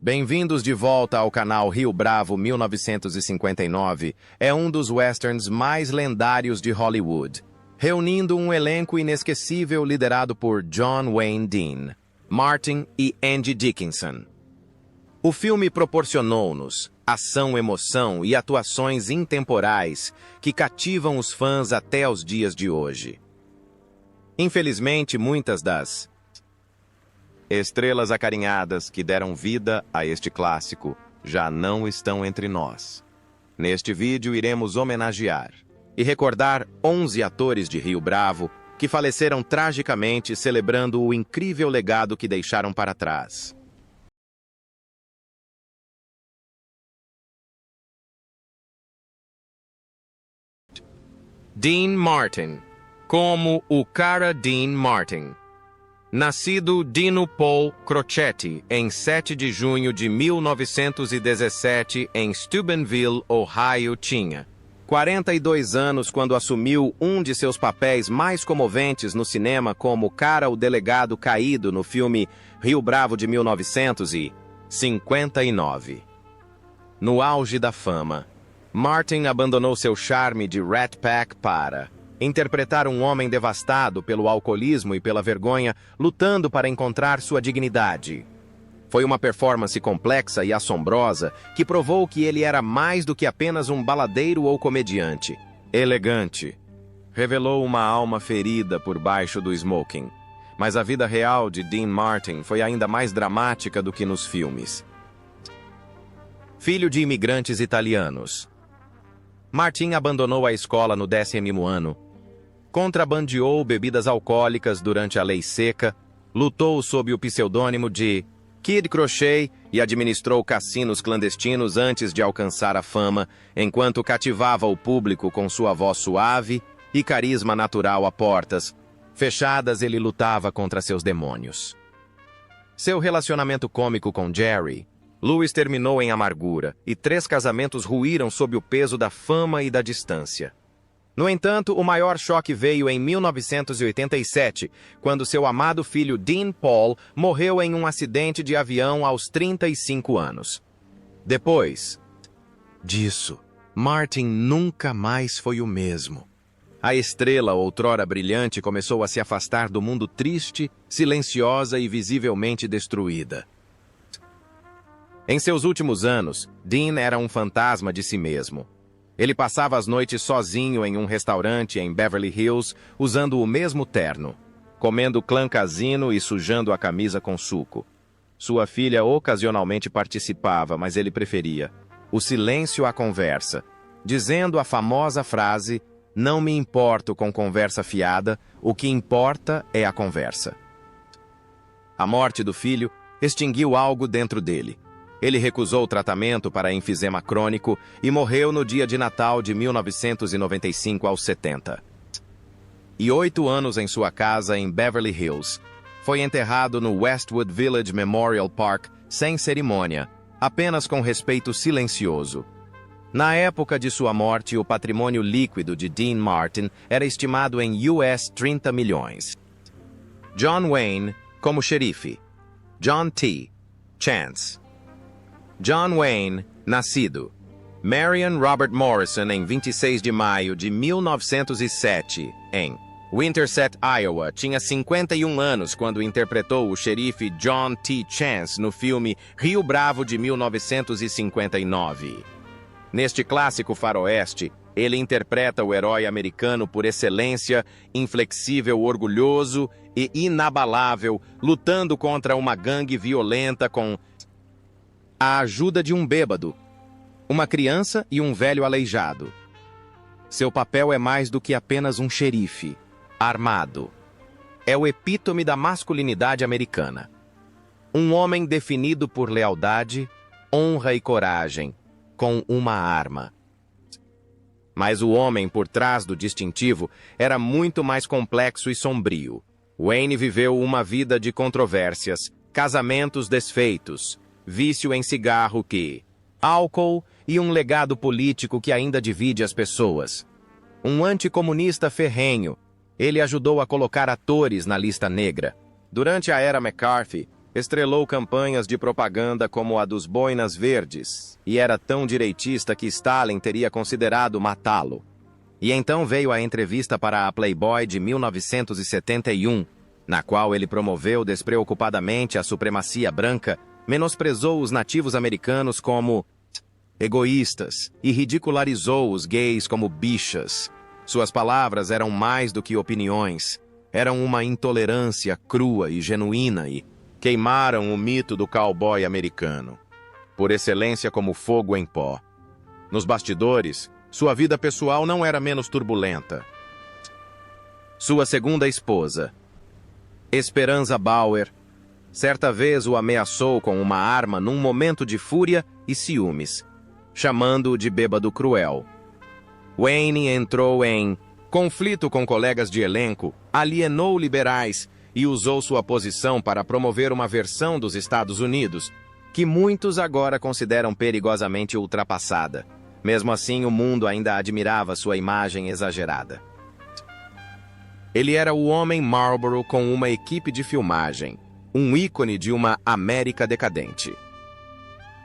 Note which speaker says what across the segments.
Speaker 1: Bem-vindos de volta ao canal Rio Bravo 1959. É um dos westerns mais lendários de Hollywood, reunindo um elenco inesquecível liderado por John Wayne Dean, Martin e Andy Dickinson. O filme proporcionou-nos ação, emoção e atuações intemporais que cativam os fãs até os dias de hoje. Infelizmente, muitas das estrelas acarinhadas que deram vida a este clássico já não estão entre nós. Neste vídeo iremos homenagear e recordar 11 atores de Rio Bravo que faleceram tragicamente celebrando o incrível legado que deixaram para trás. Dean Martin, como o cara Dean Martin. Nascido Dino Paul Crocetti em 7 de junho de 1917 em Steubenville, Ohio, tinha 42 anos quando assumiu um de seus papéis mais comoventes no cinema como cara o delegado caído no filme Rio Bravo de 1959. No auge da fama, Martin abandonou seu charme de Rat Pack para interpretar um homem devastado pelo alcoolismo e pela vergonha, lutando para encontrar sua dignidade. Foi uma performance complexa e assombrosa que provou que ele era mais do que apenas um baladeiro ou comediante. Elegante. Revelou uma alma ferida por baixo do smoking. Mas a vida real de Dean Martin foi ainda mais dramática do que nos filmes. Filho de imigrantes italianos, Martin abandonou a escola no 10º ano, contrabandeou bebidas alcoólicas durante a Lei Seca, lutou sob o pseudônimo de Kid Crochet e administrou cassinos clandestinos antes de alcançar a fama, enquanto cativava o público com sua voz suave e carisma natural a portas fechadas. Ele lutava contra seus demônios. Seu relacionamento cômico com Jerry Lewis terminou em amargura, e 3 casamentos ruíram sob o peso da fama e da distância. No entanto, o maior choque veio em 1987, quando seu amado filho Dean Paul morreu em um acidente de avião aos 35 anos. Depois disso, Martin nunca mais foi o mesmo. A estrela, outrora brilhante, começou a se afastar do mundo triste, silenciosa e visivelmente destruída. Em seus últimos anos, Dean era um fantasma de si mesmo. Ele passava as noites sozinho em um restaurante em Beverly Hills, usando o mesmo terno, comendo clã casino e sujando a camisa com suco. Sua filha ocasionalmente participava, mas ele preferia o silêncio à conversa, dizendo a famosa frase: "Não me importo com conversa fiada, o que importa é a conversa." A morte do filho extinguiu algo dentro dele. Ele recusou o tratamento para enfisema crônico e morreu no dia de Natal de 1995 aos 70. E 8 anos em sua casa em Beverly Hills. Foi enterrado no Westwood Village Memorial Park sem cerimônia, apenas com respeito silencioso. Na época de sua morte, o patrimônio líquido de Dean Martin era estimado em US 30 milhões. John Wayne como xerife. John T. Chance. John Wayne, nascido Marion Robert Morrison em 26 de maio de 1907, em Winterset, Iowa, tinha 51 anos quando interpretou o xerife John T. Chance no filme Rio Bravo de 1959. Neste clássico faroeste, ele interpreta o herói americano por excelência, inflexível, orgulhoso e inabalável, lutando contra uma gangue violenta com a ajuda de um bêbado, uma criança e um velho aleijado. Seu papel é mais do que apenas um xerife armado. É o epítome da masculinidade americana. Um homem definido por lealdade, honra e coragem, com uma arma. Mas o homem por trás do distintivo era muito mais complexo e sombrio. Wayne viveu uma vida de controvérsias, casamentos desfeitos, vício em cigarro álcool e um legado político que ainda divide as pessoas. Um anticomunista ferrenho, ele ajudou a colocar atores na lista negra. Durante a era McCarthy, Estrelou campanhas de propaganda como a dos Boinas Verdes, e era tão direitista que Stalin teria considerado matá-lo. E então veio a entrevista para a Playboy de 1971, na qual ele promoveu despreocupadamente a supremacia branca, menosprezou os nativos americanos como egoístas e ridicularizou os gays como bichas. Suas palavras eram mais do que opiniões, eram uma intolerância crua e genuína e queimaram o mito do cowboy americano, por excelência como fogo em pó. Nos bastidores, sua vida pessoal não era menos turbulenta. Sua segunda esposa, Esperanza Bauer, certa vez o ameaçou com uma arma num momento de fúria e ciúmes, chamando-o de bêbado cruel. Wayne entrou em conflito com colegas de elenco, alienou liberais e usou sua posição para promover uma versão dos Estados Unidos, que muitos agora consideram perigosamente ultrapassada. Mesmo assim, o mundo ainda admirava sua imagem exagerada. Ele era o homem Marlboro com uma equipe de filmagem, um ícone de uma América decadente.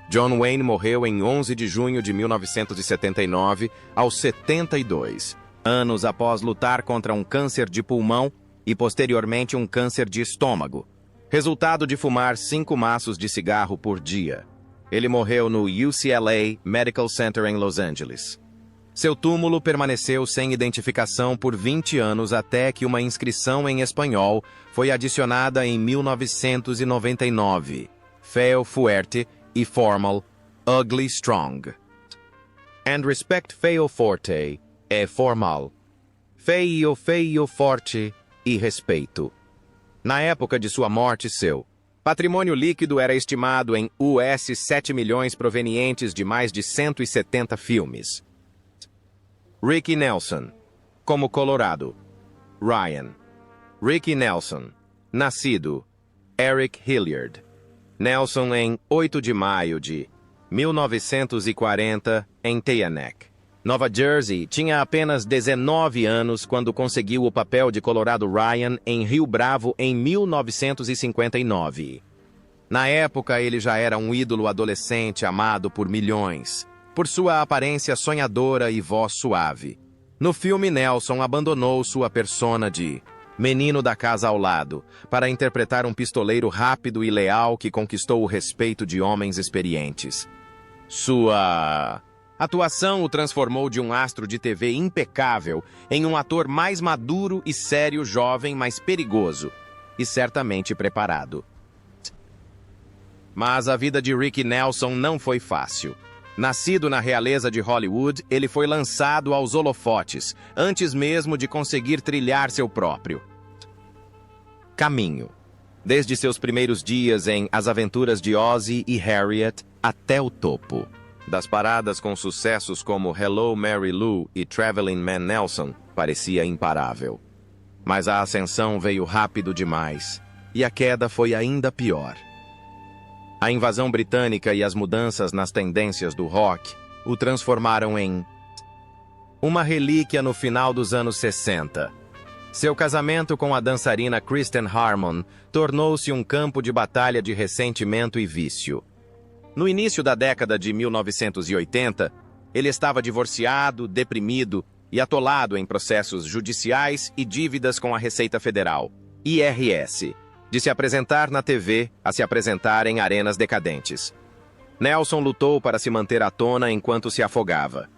Speaker 1: John Wayne morreu em 11 de junho de 1979, aos 72, anos após lutar contra um câncer de pulmão e posteriormente um câncer de estômago, resultado de fumar 5 maços de cigarro por dia. Ele morreu no UCLA Medical Center em Los Angeles. Seu túmulo permaneceu sem identificação por 20 anos até que uma inscrição em espanhol foi adicionada em 1999. Feo fuerte e formal, ugly strong. And respect feo forte é formal. Feio forte e respeito. Na época de sua morte, seu patrimônio líquido era estimado em US 7 milhões provenientes de mais de 170 filmes. Ricky Nelson, como Colorado. Ryan. Ricky Nelson, nascido Eric Hilliard. Nelson em 8 de maio de 1940 em Teaneck, Nova Jersey, tinha apenas 19 anos quando conseguiu o papel de Colorado Ryan em Rio Bravo em 1959. Na época, ele já era um ídolo adolescente amado por milhões, por sua aparência sonhadora e voz suave. No filme, Nelson abandonou sua persona de menino da casa ao lado para interpretar um pistoleiro rápido e leal que conquistou o respeito de homens experientes. Sua atuação o transformou de um astro de TV impecável em um ator mais maduro e sério, jovem, mas perigoso e certamente preparado. Mas a vida de Ricky Nelson não foi fácil. Nascido na realeza de Hollywood, ele foi lançado aos holofotes, antes mesmo de conseguir trilhar seu próprio caminho. Desde seus primeiros dias em As Aventuras de Ozzie e Harriet até o topo. Das paradas com sucessos como Hello, Mary Lou e Traveling Man Nelson, parecia imparável. Mas a ascensão veio rápido demais, e a queda foi ainda pior. A invasão britânica e as mudanças nas tendências do rock o transformaram em uma relíquia no final dos anos 60. Seu casamento com a dançarina Kristen Harmon tornou-se um campo de batalha de ressentimento e vício. No início da década de 1980, ele estava divorciado, deprimido e atolado em processos judiciais e dívidas com a Receita Federal, IRS, de se apresentar na TV a se apresentar em arenas decadentes. Nelson lutou para se manter à tona enquanto se afogava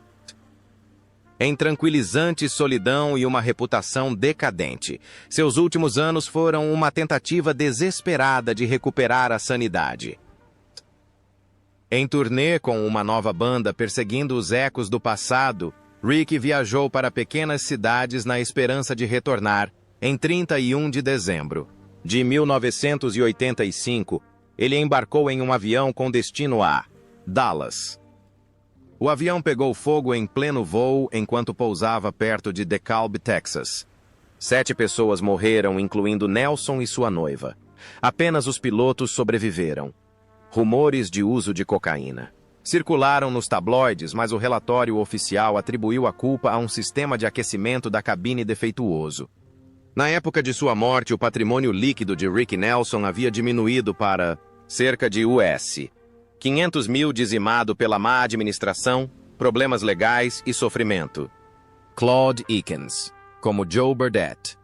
Speaker 1: em tranquilizante solidão e uma reputação decadente. Seus últimos anos foram uma tentativa desesperada de recuperar a sanidade. Em turnê com uma nova banda perseguindo os ecos do passado, Ricky viajou para pequenas cidades na esperança de retornar em 31 de dezembro de 1985. Ele embarcou em um avião com destino a Dallas. O avião pegou fogo em pleno voo enquanto pousava perto de DeKalb, Texas. 7 pessoas morreram, incluindo Nelson e sua noiva. Apenas os pilotos sobreviveram. Rumores de uso de cocaína circularam nos tabloides, mas o relatório oficial atribuiu a culpa a um sistema de aquecimento da cabine defeituoso. Na época de sua morte, o patrimônio líquido de Rick Nelson havia diminuído para cerca de US 500 mil, dizimado pela má administração, problemas legais e sofrimento. Claude Eakins, como Joe Burdett.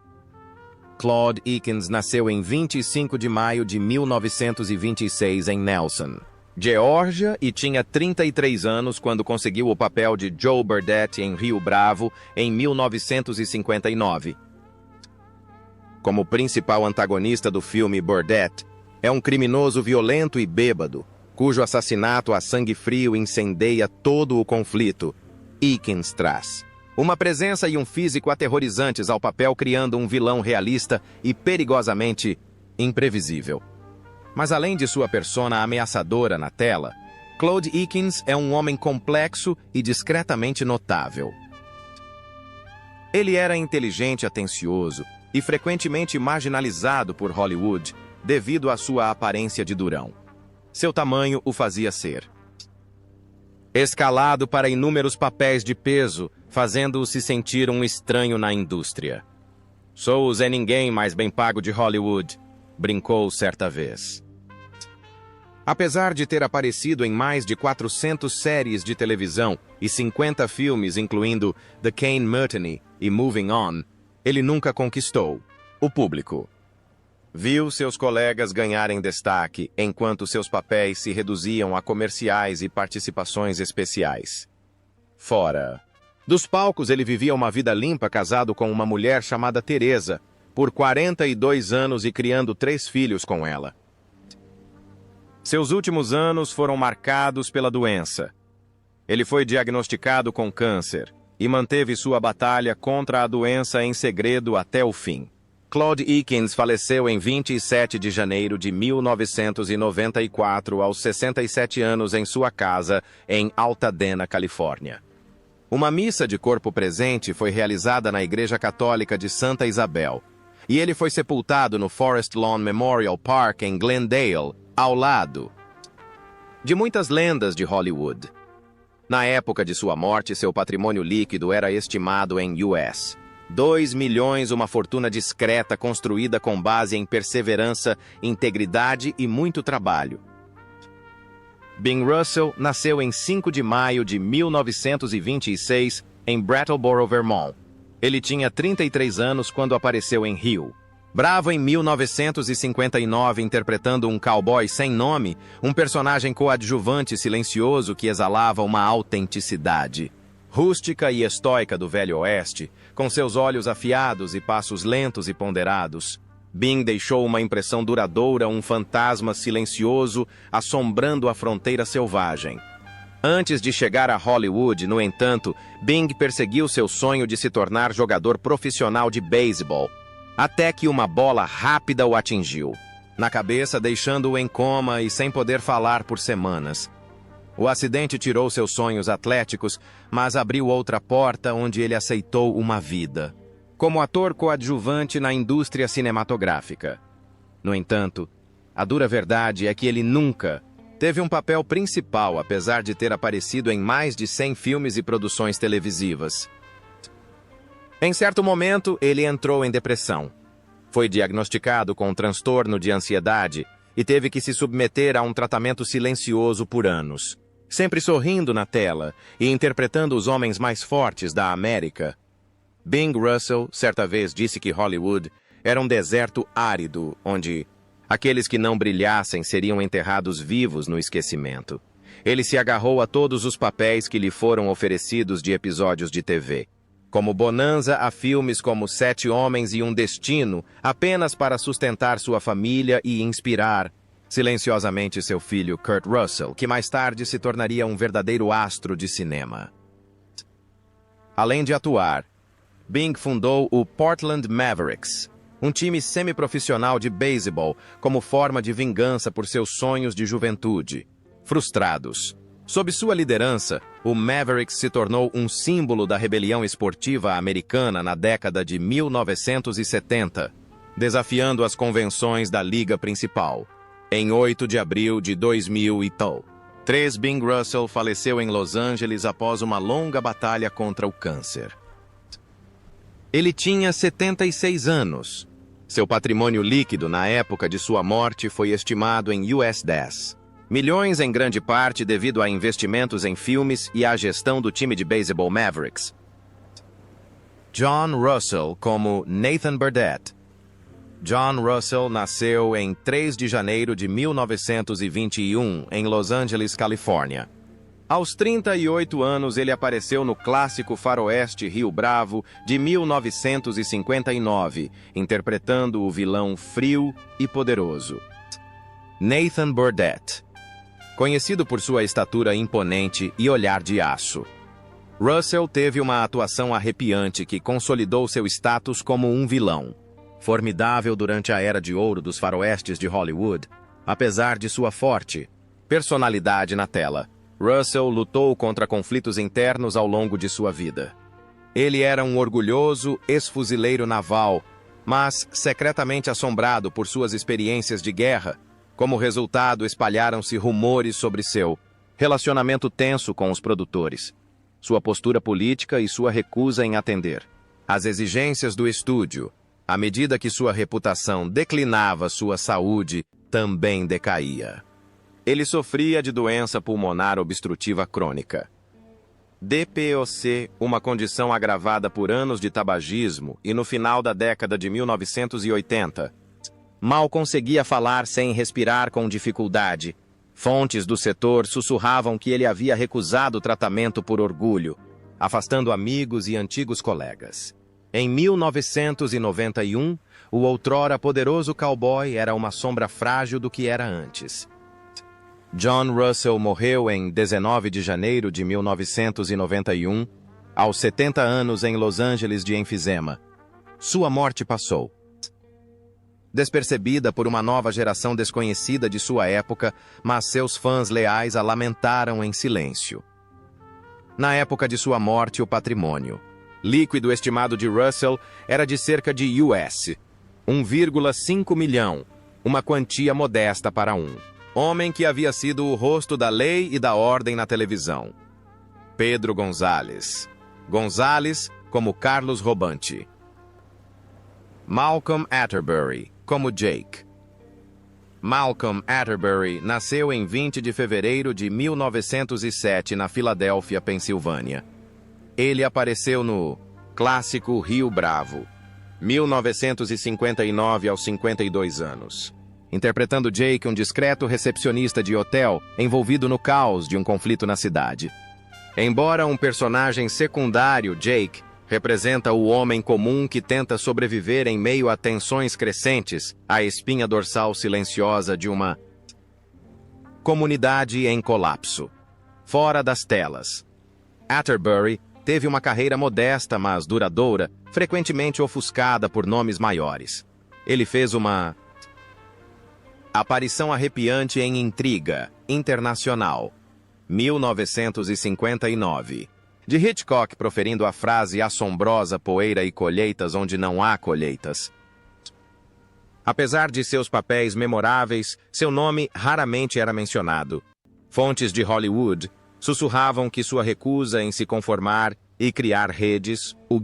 Speaker 1: Claude Eakins nasceu em 25 de maio de 1926 em Nelson, Geórgia, e tinha 33 anos quando conseguiu o papel de Joe Burdett em Rio Bravo em 1959. Como principal antagonista do filme, Burdett é um criminoso violento e bêbado, cujo assassinato a sangue frio incendeia todo o conflito. Eakins traz uma presença e um físico aterrorizantes ao papel, criando um vilão realista e perigosamente imprevisível. Mas além de sua persona ameaçadora na tela, Claude Eakins é um homem complexo e discretamente notável. Ele era inteligente, atencioso e frequentemente marginalizado por Hollywood devido à sua aparência de durão. Seu tamanho o fazia ser escalado para inúmeros papéis de peso, fazendo-o se sentir um estranho na indústria. "Sou o Zé Ninguém mais bem pago de Hollywood", brincou certa vez. Apesar de ter aparecido em mais de 400 séries de televisão e 50 filmes, incluindo The Kane Mutiny e Moving On, ele nunca conquistou o público. Viu seus colegas ganharem destaque, enquanto seus papéis se reduziam a comerciais e participações especiais. Fora dos palcos, ele vivia uma vida limpa, casado com uma mulher chamada Teresa, por 42 anos e criando 3 filhos com ela. Seus últimos anos foram marcados pela doença. Ele foi diagnosticado com câncer e manteve sua batalha contra a doença em segredo até o fim. Claude Eakins faleceu em 27 de janeiro de 1994, aos 67 anos, em sua casa em Altadena, Califórnia. Uma missa de corpo presente foi realizada na Igreja Católica de Santa Isabel, e ele foi sepultado no Forest Lawn Memorial Park em Glendale, ao lado de muitas lendas de Hollywood. Na época de sua morte, seu patrimônio líquido era estimado em US 2 milhões, uma fortuna discreta construída com base em perseverança, integridade e muito trabalho. Bing Russell nasceu em 5 de maio de 1926 em Brattleboro, Vermont. Ele tinha 33 anos quando apareceu em Rio Bravo em 1959, interpretando um cowboy sem nome, um personagem coadjuvante silencioso que exalava uma autenticidade rústica e estoica do Velho Oeste, com seus olhos afiados e passos lentos e ponderados. Bing deixou uma impressão duradoura, um fantasma silencioso assombrando a fronteira selvagem. Antes de chegar a Hollywood, no entanto, Bing perseguiu seu sonho de se tornar jogador profissional de beisebol, até que uma bola rápida o atingiu na cabeça, deixando-o em coma e sem poder falar por semanas. O acidente tirou seus sonhos atléticos, mas abriu outra porta onde ele aceitou uma vida como ator coadjuvante na indústria cinematográfica. No entanto, a dura verdade é que ele nunca teve um papel principal, apesar de ter aparecido em mais de 100 filmes e produções televisivas. Em certo momento, ele entrou em depressão. Foi diagnosticado com um transtorno de ansiedade e teve que se submeter a um tratamento silencioso por anos, sempre sorrindo na tela e interpretando os homens mais fortes da América. Bing Russell certa vez disse que Hollywood era um deserto árido, onde aqueles que não brilhassem seriam enterrados vivos no esquecimento. Ele se agarrou a todos os papéis que lhe foram oferecidos de episódios de TV, como Bonanza, a filmes como 7 Homens e um Destino, apenas para sustentar sua família e inspirar silenciosamente seu filho Kurt Russell, que mais tarde se tornaria um verdadeiro astro de cinema. Além de atuar, Bing fundou o Portland Mavericks, um time semiprofissional de beisebol, como forma de vingança por seus sonhos de juventude frustrados. Sob sua liderança, o Mavericks se tornou um símbolo da rebelião esportiva americana na década de 1970, desafiando as convenções da liga principal. Em 8 de abril de 2003, Bing Russell faleceu em Los Angeles após uma longa batalha contra o câncer. Ele tinha 76 anos. Seu patrimônio líquido na época de sua morte foi estimado em US$10 milhões, em grande parte devido a investimentos em filmes e à gestão do time de beisebol Mavericks. John Russell como Nathan Burdett. John Russell nasceu em 3 de janeiro de 1921 em Los Angeles, Califórnia. Aos 38 anos, ele apareceu no clássico faroeste Rio Bravo de 1959, interpretando o vilão frio e poderoso, Nathan Burdett. Conhecido por sua estatura imponente e olhar de aço, Russell teve uma atuação arrepiante que consolidou seu status como um vilão. Formidável durante a era de ouro dos faroestes de Hollywood, apesar de sua forte personalidade na tela, Russell lutou contra conflitos internos ao longo de sua vida. Ele era um orgulhoso ex-fuzileiro naval, mas secretamente assombrado por suas experiências de guerra. Como resultado, espalharam-se rumores sobre seu relacionamento tenso com os produtores, sua postura política e sua recusa em atender às exigências do estúdio. À medida que sua reputação declinava, sua saúde também decaía. Ele sofria de doença pulmonar obstrutiva crônica, DPOC, uma condição agravada por anos de tabagismo, e no final da década de 1980, mal conseguia falar sem respirar com dificuldade. Fontes do setor sussurravam que ele havia recusado tratamento por orgulho, afastando amigos e antigos colegas. Em 1991, o outrora poderoso cowboy era uma sombra frágil do que era antes. John Russell morreu em 19 de janeiro de 1991, aos 70 anos em Los Angeles de enfisema. Sua morte passou despercebida por uma nova geração desconhecida de sua época, mas seus fãs leais a lamentaram em silêncio. Na época de sua morte, o patrimônio líquido estimado de Russell era de cerca de US$ 1,5 milhão, uma quantia modesta para um homem que havia sido o rosto da lei e da ordem na televisão. Pedro Gonzalez. Gonzalez como Carlos Robante. Malcolm Atterbury como Jake. Malcolm Atterbury nasceu em 20 de fevereiro de 1907 na Filadélfia, Pensilvânia. Ele apareceu no clássico Rio Bravo, 1959 aos 52 anos, interpretando Jake, um discreto recepcionista de hotel envolvido no caos de um conflito na cidade. Embora um personagem secundário, Jake representa o homem comum que tenta sobreviver em meio a tensões crescentes, a espinha dorsal silenciosa de uma comunidade em colapso. Fora das telas, Atterbury teve uma carreira modesta, mas duradoura, frequentemente ofuscada por nomes maiores. Ele fez uma aparição arrepiante em Intriga Internacional, 1959, de Hitchcock, proferindo a frase assombrosa: poeira e colheitas onde não há colheitas. Apesar de seus papéis memoráveis, seu nome raramente era mencionado. Fontes de Hollywood sussurravam que sua recusa em se conformar e criar redes, o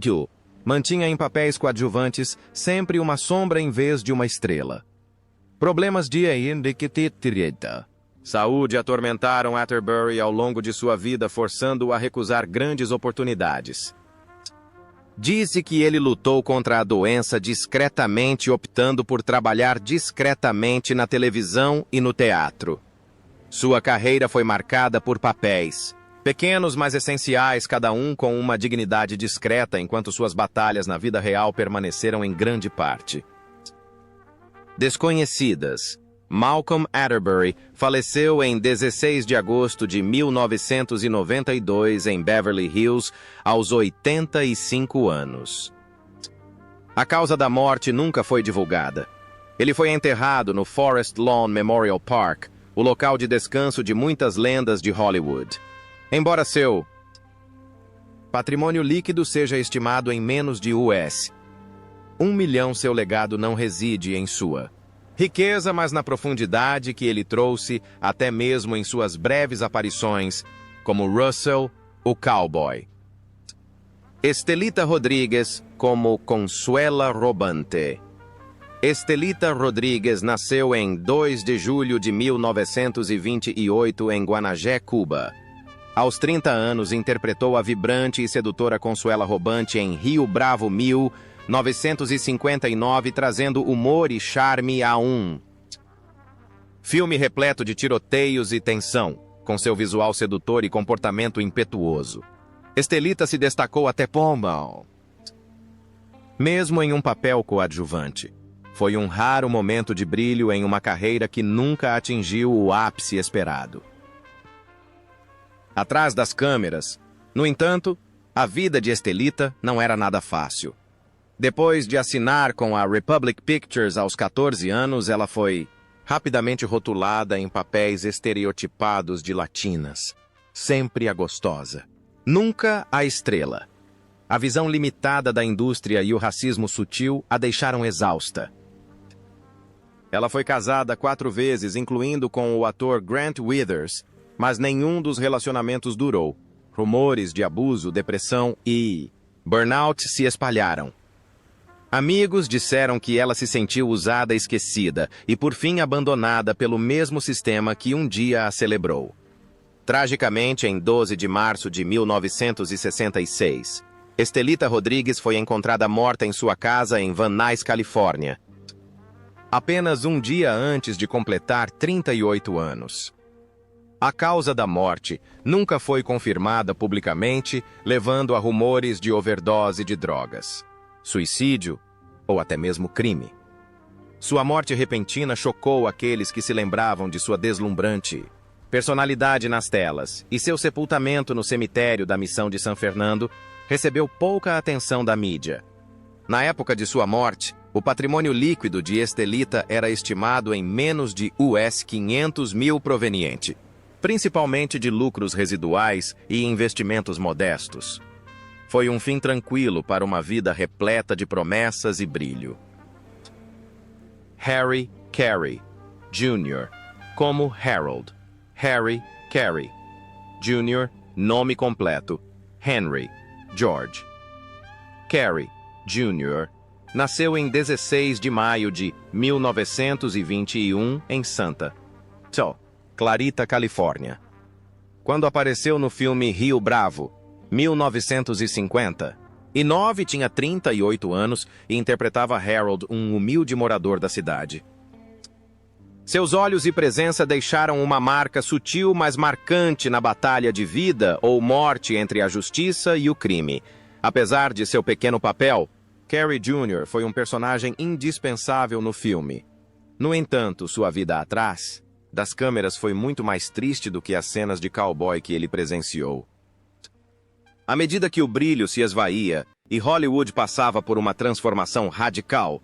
Speaker 1: mantinha em papéis coadjuvantes sempre uma sombra em vez de uma estrela. Problemas de saúde atormentaram Atterbury ao longo de sua vida, forçando-o a recusar grandes oportunidades. Disse que ele lutou contra a doença discretamente, optando por trabalhar discretamente na televisão e no teatro. Sua carreira foi marcada por papéis pequenos, mas essenciais, cada um com uma dignidade discreta, enquanto suas batalhas na vida real permaneceram em grande parte desconhecidas. Malcolm Atterbury faleceu em 16 de agosto de 1992 em Beverly Hills, aos 85 anos. A causa da morte nunca foi divulgada. Ele foi enterrado no Forest Lawn Memorial Park, o local de descanso de muitas lendas de Hollywood. Embora seu patrimônio líquido seja estimado em menos de US$ 1 milhão, seu legado não reside em sua riqueza, mas na profundidade que ele trouxe, até mesmo em suas breves aparições como Russell, o Cowboy. Estelita Rodrigues como Consuela Robante. Estelita Rodrigues nasceu em 2 de julho de 1928 em Guanajé, Cuba. Aos 30 anos, interpretou a vibrante e sedutora Consuela Robante em Rio Bravo 1959, trazendo humor e charme a um filme repleto de tiroteios e tensão, com seu visual sedutor e comportamento impetuoso. Estelita se destacou até Pombal, mesmo em um papel coadjuvante. Foi um raro momento de brilho em uma carreira que nunca atingiu o ápice esperado. Atrás das câmeras, no entanto, a vida de Estelita não era nada fácil. Depois de assinar com a Republic Pictures aos 14 anos, ela foi rapidamente rotulada em papéis estereotipados de latinas. Sempre a gostosa, nunca a estrela. A visão limitada da indústria e o racismo sutil a deixaram exausta. Ela foi casada 4 vezes, incluindo com o ator Grant Withers, mas nenhum dos relacionamentos durou. Rumores de abuso, depressão e burnout se espalharam. Amigos disseram que ela se sentiu usada e esquecida e, por fim, abandonada pelo mesmo sistema que um dia a celebrou. Tragicamente, em 12 de março de 1966, Estelita Rodrigues foi encontrada morta em sua casa em Van Nuys, Califórnia, apenas um dia antes de completar 38 anos. A causa da morte nunca foi confirmada publicamente, levando a rumores de overdose de drogas, suicídio ou até mesmo crime. Sua morte repentina chocou aqueles que se lembravam de sua deslumbrante personalidade nas telas, e seu sepultamento no cemitério da Missão de San Fernando recebeu pouca atenção da mídia. Na época de sua morte, o patrimônio líquido de Estelita era estimado em menos de US 500 mil proveniente, principalmente de lucros residuais e investimentos modestos. Foi um fim tranquilo para uma vida repleta de promessas e brilho. Harry Carey, Jr., como Harold. Harry Carey, Jr., nome completo, Henry George. Carey, Jr., nasceu em 16 de maio de 1921 em Santa Clarita, Califórnia. Quando apareceu no filme Rio Bravo, 1959, tinha 38 anos e interpretava Harold, um humilde morador da cidade. Seus olhos e presença deixaram uma marca sutil, mas marcante na batalha de vida ou morte entre a justiça e o crime. Apesar de seu pequeno papel, Carey Jr. foi um personagem indispensável no filme. No entanto, sua vida atrás das câmeras foi muito mais triste do que as cenas de cowboy que ele presenciou. À medida que o brilho se esvaía e Hollywood passava por uma transformação radical,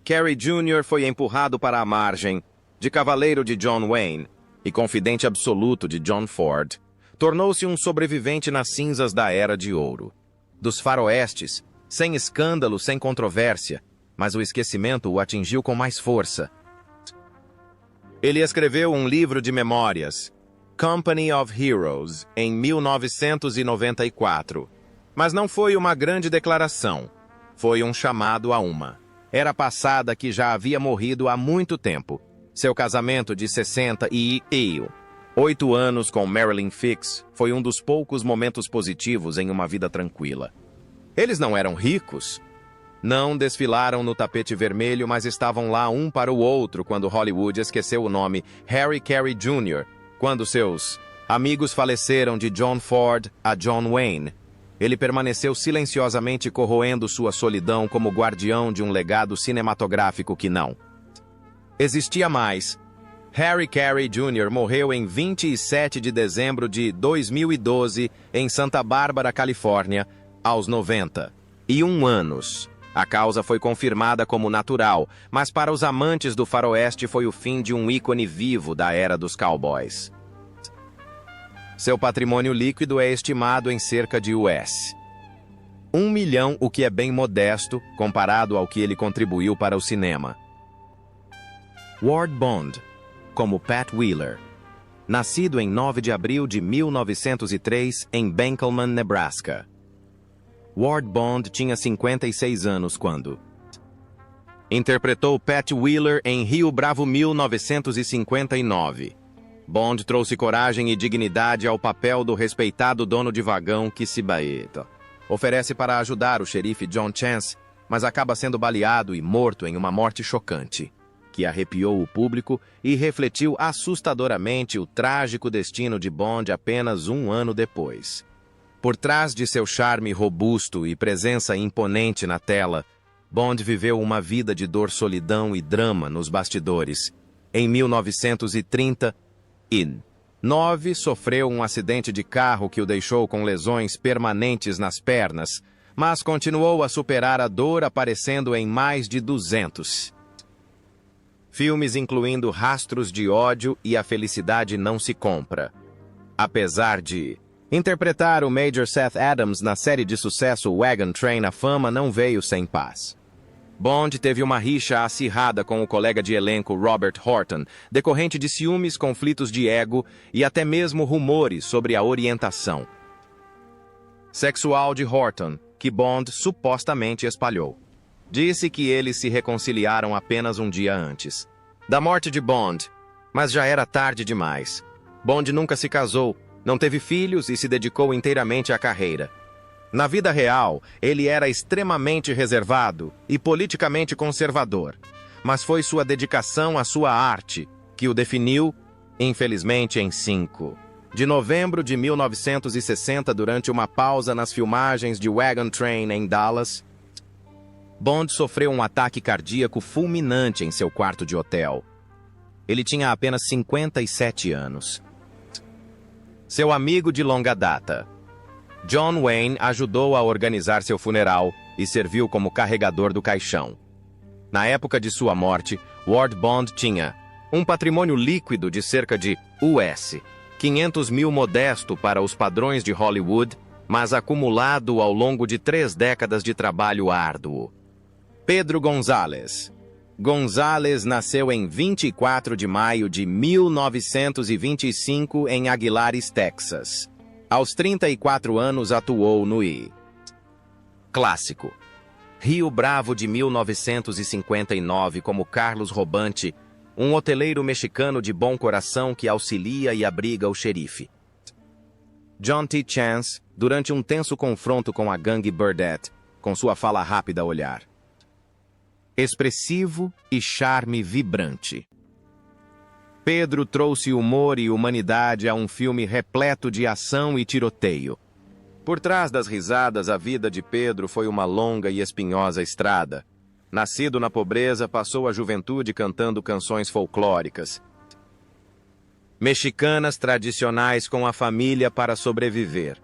Speaker 1: Carey Jr. foi empurrado para a margem. De cavaleiro de John Wayne e confidente absoluto de John Ford, tornou-se um sobrevivente nas cinzas da Era de Ouro. Dos faroestes, sem escândalo, sem controvérsia, mas o esquecimento o atingiu com mais força. Ele escreveu um livro de memórias, Company of Heroes, em 1994. Mas não foi uma grande declaração, foi um chamado a uma. Era passada que já havia morrido há muito tempo. Seu casamento de 8 anos com Marilyn Fix foi um dos poucos momentos positivos em uma vida tranquila. Eles não eram ricos, não desfilaram no tapete vermelho, mas estavam lá um para o outro quando Hollywood esqueceu o nome Harry Carey Jr., quando seus amigos faleceram de John Ford a John Wayne. Ele permaneceu silenciosamente corroendo sua solidão como guardião de um legado cinematográfico que não existia mais. Harry Carey Jr. morreu em 27 de dezembro de 2012 em Santa Bárbara, Califórnia, aos 91 anos. A causa foi confirmada como natural, mas para os amantes do faroeste foi o fim de um ícone vivo da era dos cowboys. Seu patrimônio líquido é estimado em cerca de US 1 milhão, o que é bem modesto comparado ao que ele contribuiu para o cinema. Ward Bond, como Pat Wheeler, nascido em 9 de abril de 1903 em Benkelman, Nebraska. Ward Bond tinha 56 anos quando interpretou Pat Wheeler em Rio Bravo 1959. Bond trouxe coragem e dignidade ao papel do respeitado dono de vagão que se baeta. Oferece para ajudar o xerife John Chance, mas acaba sendo baleado e morto em uma morte chocante, que arrepiou o público e refletiu assustadoramente o trágico destino de Bond apenas um ano depois. Por trás de seu charme robusto e presença imponente na tela, Bond viveu uma vida de dor, solidão e drama nos bastidores. Em 1939, sofreu um acidente de carro que o deixou com lesões permanentes nas pernas, mas continuou a superar a dor aparecendo em mais de 200 filmes, incluindo Rastros de Ódio e A Felicidade Não Se Compra. Apesar de interpretar o Major Seth Adams na série de sucesso Wagon Train, a fama não veio sem paz. Bond teve uma rixa acirrada com o colega de elenco Robert Horton, decorrente de ciúmes, conflitos de ego e até mesmo rumores sobre a orientação sexual de Horton, que Bond supostamente espalhou. Disse que eles se reconciliaram apenas um dia antes da morte de Bond, mas já era tarde demais. Bond nunca se casou, não teve filhos e se dedicou inteiramente à carreira. Na vida real, ele era extremamente reservado e politicamente conservador, mas foi sua dedicação à sua arte que o definiu, infelizmente, em 5 de novembro de 1960, durante uma pausa nas filmagens de Wagon Train em Dallas. Bond sofreu um ataque cardíaco fulminante em seu quarto de hotel. Ele tinha apenas 57 anos. Seu amigo de longa data, John Wayne, ajudou a organizar seu funeral e serviu como carregador do caixão. Na época de sua morte, Ward Bond tinha um patrimônio líquido de cerca de US 500 mil, modesto para os padrões de Hollywood, mas acumulado ao longo de 3 décadas de trabalho árduo. Pedro González. González nasceu em 24 de maio de 1925 em Aguilares, Texas. Aos 34 anos atuou no clássico Rio Bravo de 1959 como Carlos Robante, um hoteleiro mexicano de bom coração que auxilia e abriga o xerife John T. Chance durante um tenso confronto com a gangue Burdett, com sua fala rápida a olhar expressivo e charme vibrante. Pedro trouxe humor e humanidade a um filme repleto de ação e tiroteio. Por trás das risadas, a vida de Pedro foi uma longa e espinhosa estrada. Nascido na pobreza, passou a juventude cantando canções folclóricas mexicanas tradicionais com a família para sobreviver.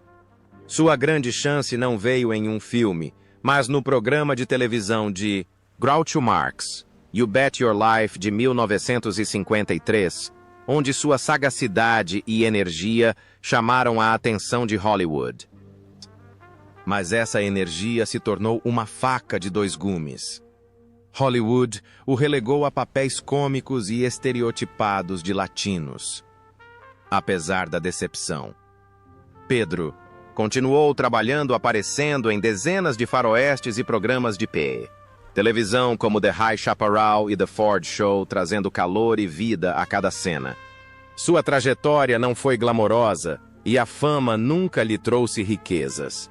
Speaker 1: Sua grande chance não veio em um filme, mas no programa de televisão de Groucho Marx, You Bet Your Life, de 1953, onde sua sagacidade e energia chamaram a atenção de Hollywood. Mas essa energia se tornou uma faca de 2 gumes. Hollywood o relegou a papéis cômicos e estereotipados de latinos. Apesar da decepção, Pedro continuou trabalhando, aparecendo em dezenas de faroestes e programas de televisão como The High Chaparral e The Ford Show, trazendo calor e vida a cada cena. Sua trajetória não foi glamourosa e a fama nunca lhe trouxe riquezas.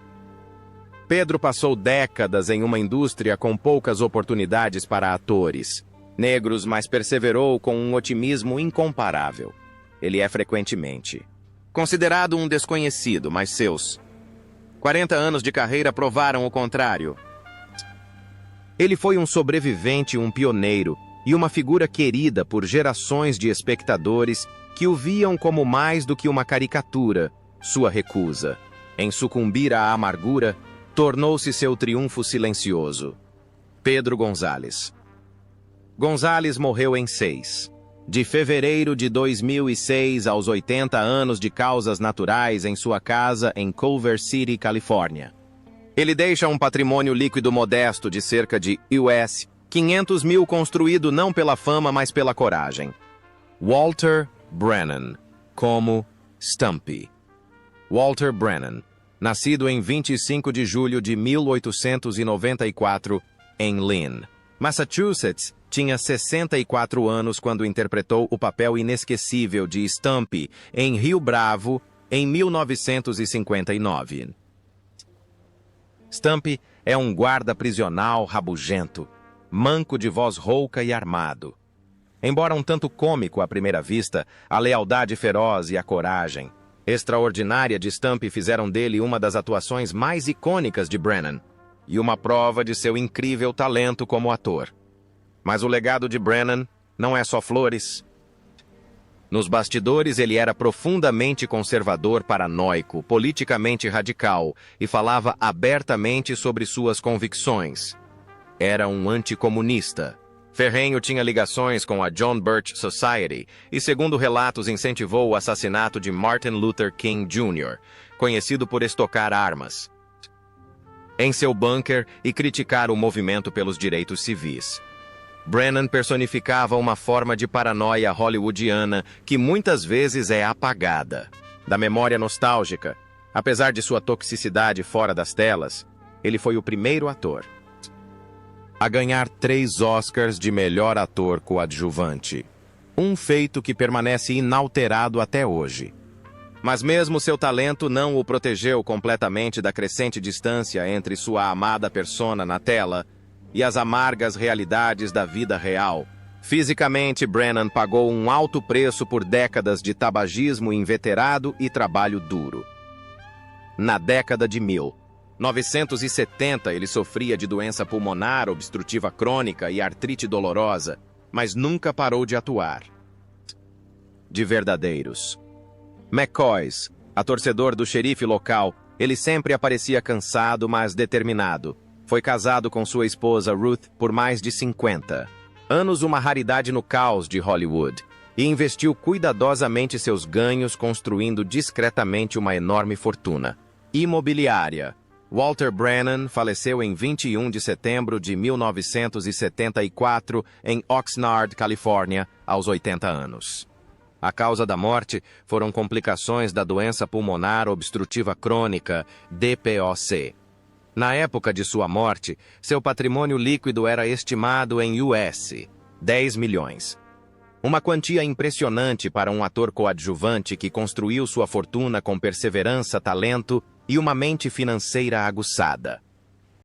Speaker 1: Pedro passou décadas em uma indústria com poucas oportunidades para atores negros, mas perseverou com um otimismo incomparável. Ele é frequentemente considerado um desconhecido, mas seus 40 anos de carreira provaram o contrário. Ele foi um sobrevivente, um pioneiro e uma figura querida por gerações de espectadores que o viam como mais do que uma caricatura. Sua recusa em sucumbir à amargura tornou-se seu triunfo silencioso. Pedro González. González morreu em 6 de fevereiro de 2006, aos 80 anos, de causas naturais, em sua casa em Culver City, Califórnia. Ele deixa um patrimônio líquido modesto de cerca de US 500 mil, construído não pela fama, mas pela coragem. Walter Brennan, como Stumpy. Walter Brennan Nascido em 25 de julho de 1894 em Lynn, Massachusetts, tinha 64 anos quando interpretou o papel inesquecível de Stumpy em Rio Bravo, em 1959. Stumpy é um guarda prisional rabugento, manco de voz rouca e armado. Embora um tanto cômico à primeira vista, a lealdade feroz e a coragem extraordinária de Stumpy fizeram dele uma das atuações mais icônicas de Brennan e uma prova de seu incrível talento como ator. Mas o legado de Brennan não é só flores. Nos bastidores, ele era profundamente conservador, paranoico, politicamente radical e falava abertamente sobre suas convicções. Era um anticomunista. Ferrenho tinha ligações com a John Birch Society e, segundo relatos, incentivou o assassinato de Martin Luther King Jr., conhecido por estocar armas em seu bunker e criticar o movimento pelos direitos civis. Brennan personificava uma forma de paranoia hollywoodiana que muitas vezes é apagada da memória nostálgica. Apesar de sua toxicidade fora das telas, ele foi o primeiro ator a ganhar 3 Oscars de melhor ator coadjuvante, um feito que permanece inalterado até hoje. Mas mesmo seu talento não o protegeu completamente da crescente distância entre sua amada persona na tela e as amargas realidades da vida real. Fisicamente, Brennan pagou um alto preço por décadas de tabagismo inveterado e trabalho duro. Na década de 1970, ele sofria de doença pulmonar obstrutiva crônica e artrite dolorosa, mas nunca parou de atuar. De verdadeiros McCoys, a torcedor do xerife local, ele sempre aparecia cansado, mas determinado. Foi casado com sua esposa Ruth por mais de 50 anos, uma raridade no caos de Hollywood, e investiu cuidadosamente seus ganhos construindo discretamente uma enorme fortuna imobiliária. Walter Brennan faleceu em 21 de setembro de 1974 em Oxnard, Califórnia, aos 80 anos. A causa da morte foram complicações da doença pulmonar obstrutiva crônica, DPOC. Na época de sua morte, seu patrimônio líquido era estimado em US 10 milhões. Uma quantia impressionante para um ator coadjuvante que construiu sua fortuna com perseverança, talento e uma mente financeira aguçada.